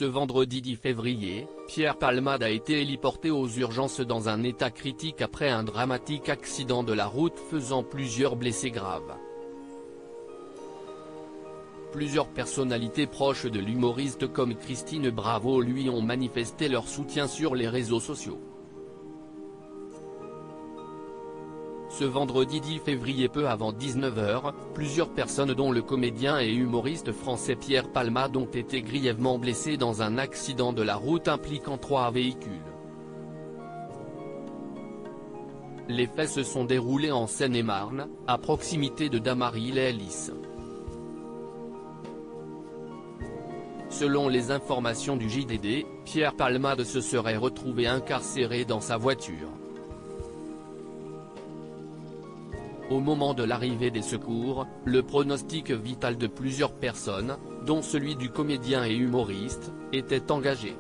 Ce vendredi 10 février, Pierre Palmade a été héliporté aux urgences dans un état critique après un dramatique accident de la route faisant plusieurs blessés graves. Plusieurs personnalités proches de l'humoriste comme Christine Bravo lui ont manifesté leur soutien sur les réseaux sociaux. Ce vendredi 10 février peu avant 19 h, plusieurs personnes dont le comédien et humoriste français Pierre Palmade ont été grièvement blessés dans un accident de la route impliquant 3 véhicules. Les faits se sont déroulés en Seine-et-Marne, à proximité de Damary-les-Lys. Selon les informations du JDD, Pierre Palmade se serait retrouvé incarcéré dans sa voiture. Au moment de l'arrivée des secours, le pronostic vital de plusieurs personnes, dont celui du comédien et humoriste, était engagé.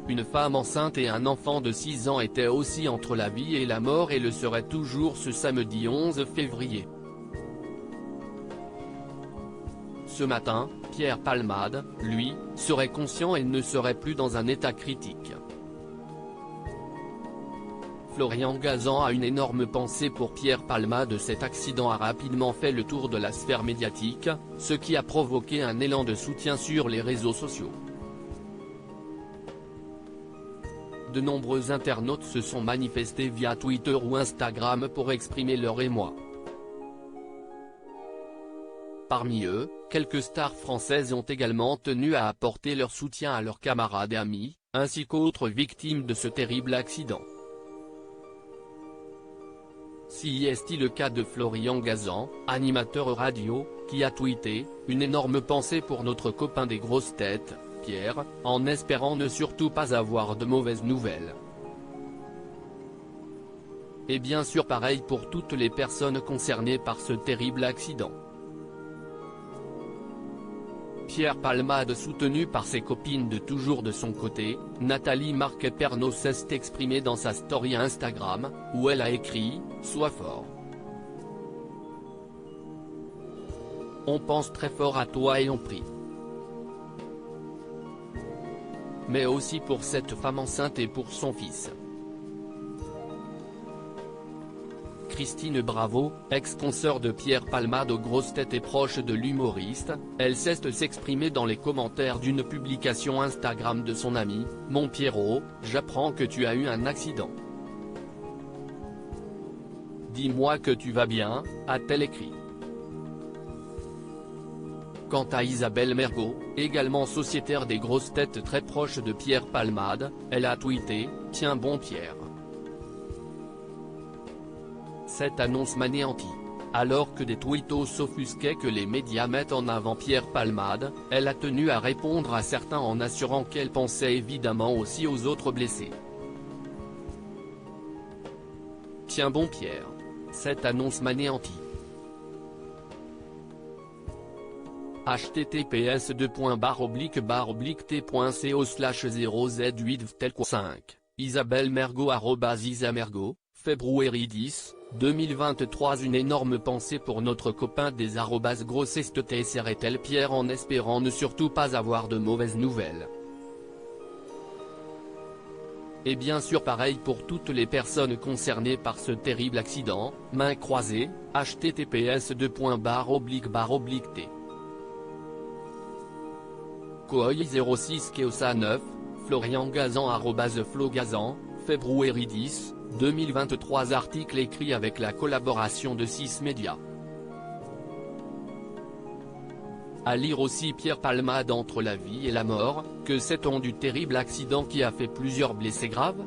Une femme enceinte et un enfant de 6 ans étaient aussi entre la vie et la mort et le seraient toujours ce samedi 11 février. Ce matin, Pierre Palmade, lui, serait conscient et ne serait plus dans un état critique. Florian Gazan a une énorme pensée pour Pierre Palmade. Cet accident a rapidement fait le tour de la sphère médiatique, ce qui a provoqué un élan de soutien sur les réseaux sociaux. De nombreux internautes se sont manifestés via Twitter ou Instagram pour exprimer leur émoi. Parmi eux, quelques stars françaises ont également tenu à apporter leur soutien à leurs camarades et amis, ainsi qu'autres victimes de ce terrible accident. Si est-il le cas de Florian Gazan, animateur radio, qui a tweeté « Une énorme pensée pour notre copain des grosses têtes, Pierre, en espérant ne surtout pas avoir de mauvaises nouvelles. » Et bien sûr pareil pour toutes les personnes concernées par ce terrible accident. Pierre Palmade soutenu par ses copines de toujours de son côté, Nathalie Marquet-Pernaut s'est exprimée dans sa story Instagram, où elle a écrit « Sois fort. On pense très fort à toi et on prie. Mais aussi pour cette femme enceinte et pour son fils. » Christine Bravo, ex-consoeur de Pierre Palmade aux grosses têtes et proche de l'humoriste, elle cesse s'exprimer dans les commentaires d'une publication Instagram de son ami « Mon Pierrot, j'apprends que tu as eu un accident. Dis-moi que tu vas bien », a-t-elle écrit. Quant à Isabelle Mergo, également sociétaire des grosses têtes très proche de Pierre Palmade, elle a tweeté « Tiens bon Pierre. » Cette annonce m'anéantit. Alors que des tweetos s'offusquaient que les médias mettent en avant Pierre Palmade, elle a tenu à répondre à certains en assurant qu'elle pensait évidemment aussi aux autres blessés. Tiens bon Pierre. Cette annonce m'anéantit. https://t.co/0z8vtel5 Isabelle Mergo @isamergo, février 10, 2023. Une énorme pensée pour notre copain des @grossestettsRTL Pierre en espérant ne surtout pas avoir de mauvaises nouvelles. Et bien sûr pareil pour toutes les personnes concernées par ce terrible accident, mains croisées, https://t. Kooi 06 Keosa 9, Florian Gazan @flogazan, février 10, 2023. Article écrit avec la collaboration de 6 médias. À lire aussi Pierre Palmade entre la vie et la mort, que sait-on du terrible accident qui a fait plusieurs blessés graves ?